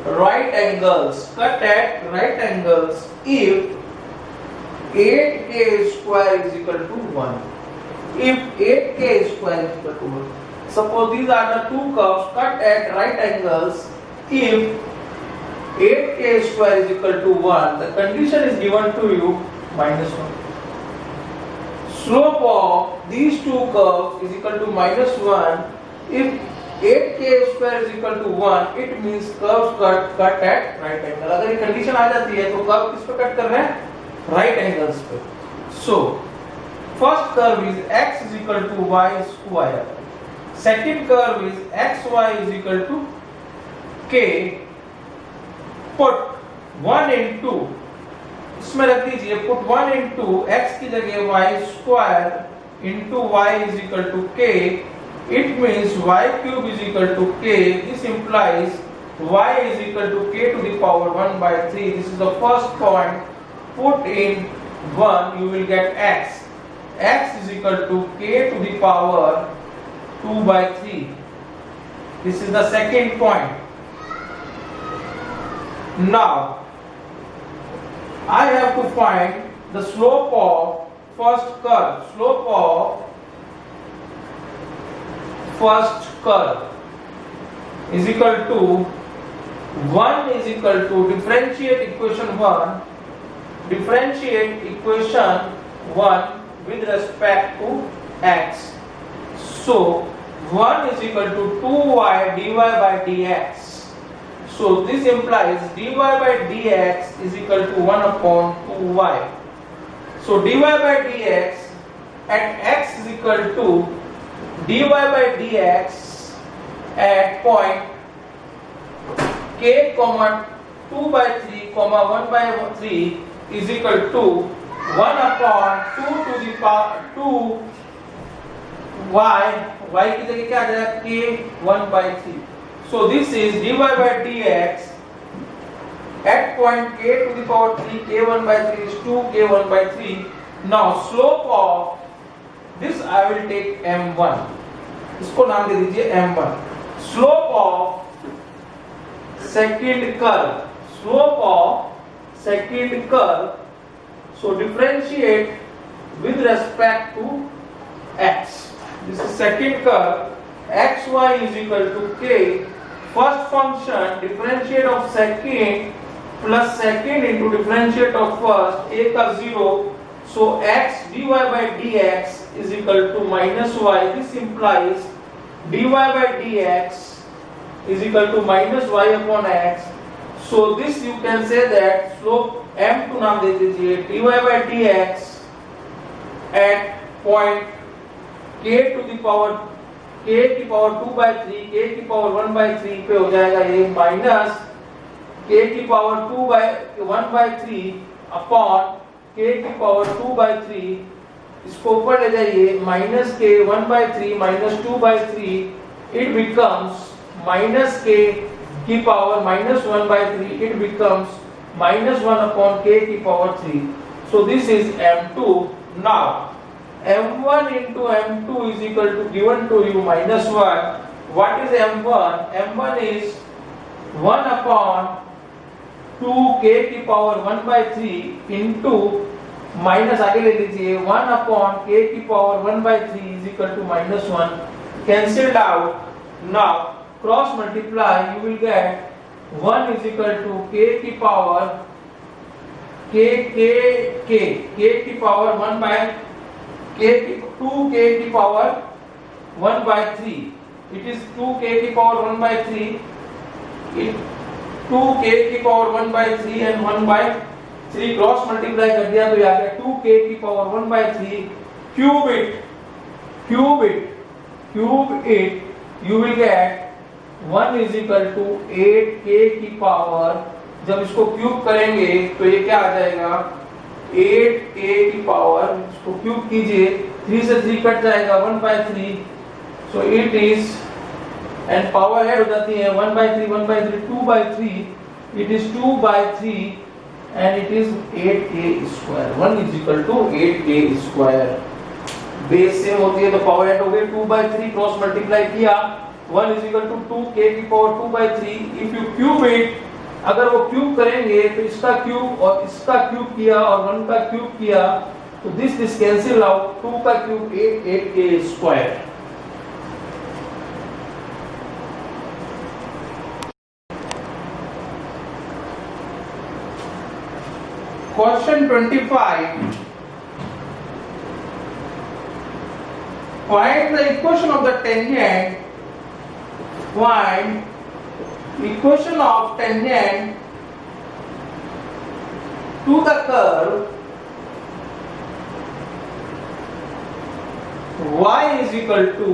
A: right angles. Cut at right angles if 8k square is equal to 1. If 8k square is equal to 1. Suppose these are the two curves cut at right angles. If 8k square is equal to 1, the condition is given to you minus 1. Slope of these two curves is equal to minus 1. If 8k square is equal to 1, it means curves cut at right angle. अगर ये condition आ जाती है तो curve किस पे cut कर रहे हैं? Right angles पे. So first curve is x is equal to y square. Second curve is xy is equal to k. Put 1 into इसमें रख दीजिए. Put 1 into x की जगह y square into y is equal to k. It means y cube is equal to k. This implies y is equal to k to the power 1 by 3. This is the first point. Put in 1, you will get x. X is equal to k to the power 2 by 3. This is the second point. Now, I have to find the slope of first curve. Slope of first curve is equal to 1 is equal to differentiate equation 1. Differentiate equation 1 with respect to x. So 1 is equal to 2y dy by dx. So this implies dy by dx is equal to 1 upon 2y. So dy by dx at x is equal to dy by dx at point k comma 2 by 3 comma 1 by 3 is equal to 1 upon 2 to the power 2 y की जगह क्या आ जाएगा k 1 by 3. So this is dy by dx at point k to the power 3 k1 by 3 is 2 k1 by 3. Now slope of this I will take m1. इसको नाम दे दीजिए m1. Slope of second curve. Slope of second curve. So differentiate with respect to x. This is second curve. Xy is equal to k. First function differentiate of second plus second into differentiate of first. A का 0. So x dy by dx is equal to minus y. This implies dy by dx is equal to minus y upon x. So this you can say that slope m2 नाम दे दीजिए dy by dx at point k to the power k की power 2 by 3 k की power 1 by 3 पे हो जाएगा ये minus k की power 2 by 1 by 3 upon k की पावर 2 by 3. इसको ऊपर ले जाइए minus k 1 by 3 minus 2 by 3 it becomes minus k की power minus 1 by 3 it becomes minus 1 upon k की power 3. So this is m2. Now m1 into m2 is equal to given to you minus 1. What is m1? m1 is 1 upon 2k की power 1 by 3 into minus आगे ले लीजिए 1 upon k की power 1 by 3 is equal to minus 1. Cancelled out. Now cross multiply you will get 1 is equal to k की power k की power 1 by k की 2k की power 1 by 3. It is 2k की power 1 by 3. It 2k की power 1 by 3 and 1 by 3 cross multiply कर दिया तो ये आ गया 2k की power 1 by 3. Cube it you will get 1 is equal to 8k की पावर. जब इसको क्यूब करेंगे तो ये क्या आ जाएगा 8k की पावर. इसको क्यूब कीजिए 3 से 3 कट जाएगा 1 by 3. So it is and power add हो जाती है 1 by 3 1 by 3 2 by 3. It is 2 by 3 and it is 8k square. 1 is equal to 8k square. Base same होती है तो पावर ऐड हो गई 2 by 3 क्रॉस मल्टीप्लाई किया 1 is equal to 2k की power 2 by 3. If you cube it अगर वो cube करेंगे तो इसका क्यूब और इसका क्यूब किया और 1 का क्यूब किया तो दिस कैंसिल आउट. 2 का cube 8k square. Question 25. Find the equation of the tangent. Find equation of tangent to the curve y is equal to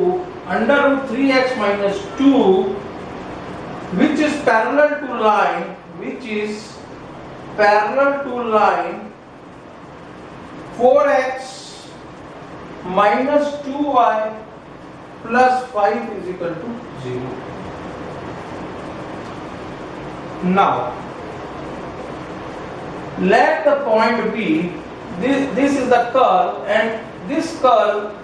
A: under root 3x minus 2 which is parallel to line 4x minus 2y plus 5 is equal to 0. Now let the point be this is the curve and this curve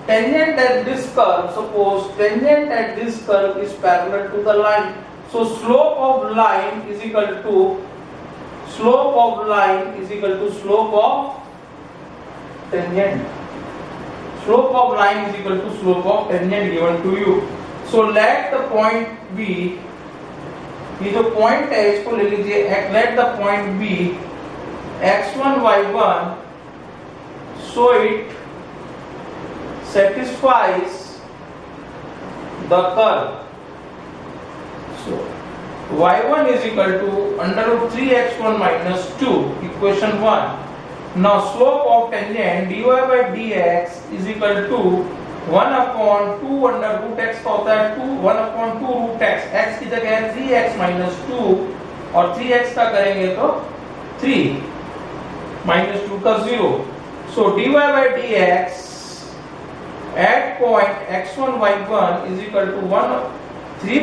A: tangent at this curve. Suppose tangent at this curve is parallel to the line. So slope of line is equal to slope of tangent. Slope of line is equal to slope of tangent given to you. So let the point be, ये जो point है इसको ले लीजिए. Let the point be x1 y1 so it satisfies the curve. So y1 is equal to under root 3x1 minus 2, equation 1. Now slope of tangent dy by dx is equal to 1 upon 2 under root x का होता है 2, 1 upon 2 root x, x की जगह है 3x minus 2 और 3x का करेंगे तो 3 minus 2 का 0. So dy by dx at point x1 y1 is equal to 3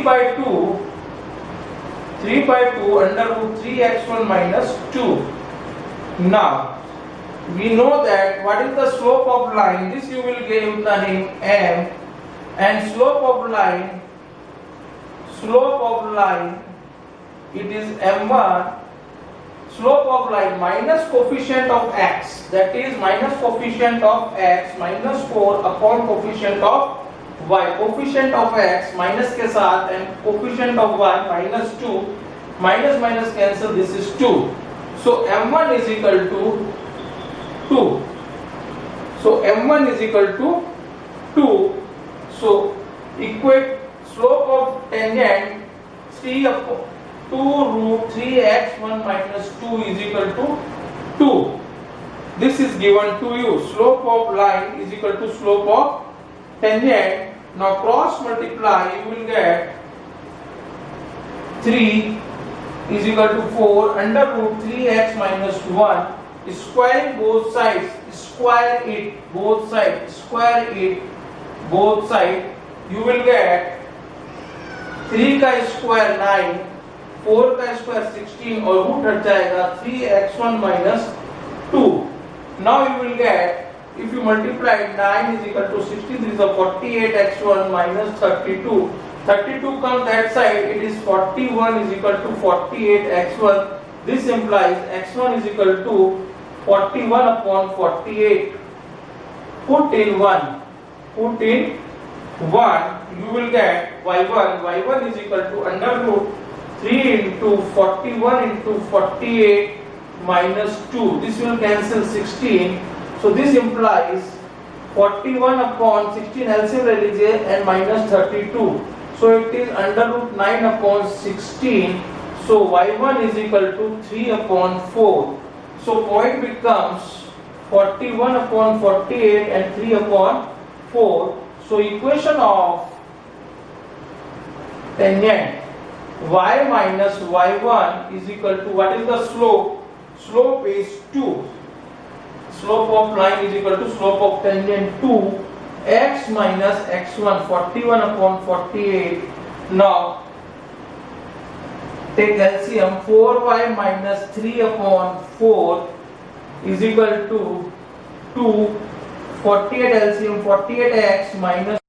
A: by 2 under root 3x1 minus 2. Now we know that what is the slope of line, this you will give the name m, and slope of line it is m1, slope of line minus coefficient of x, that is minus coefficient of x minus 4 upon coefficient of y. Coefficient of x minus के साथ and coefficient of y minus 2, minus minus cancel, this is 2. So m1 is equal to 2. So m1 is equal to 2. So equate slope of tangent 3 upon 2 root 3x1 minus 2 is equal to 2. This is given to you. Slope of line is equal to slope of tangent. Now cross multiply, you will get 3 is equal to 4 under root 3x minus 1. Squaring both sides, square it both sides, you will get 3 का square 9, 4 का square 16 और root हट जाएगा 3x1 minus 2. Now you will get, if you multiply 9 is equal to 16, this is a 48x1 minus 32. 32 comes that side, it is 41 is equal to 48x1. This implies x1 is equal to 41 upon 48. Put in 1, you will get y1 is equal to under root 3 into 41 into 48 minus 2. This will cancel 16. So this implies 41 upon 16 LCM ले लीजिए and minus 32. So it is under root 9 upon 16. So y1 is equal to 3 upon 4. So point becomes 41 upon 48 and 3 upon 4. So equation of tangent y minus y1 is equal to, what is the slope? Slope is 2. Slope of line is equal to slope of tangent 2, x minus x1, 41 upon 48. Now take LCM, 4y minus 3 upon 4 is equal to 2, 48 LCM, 48x minus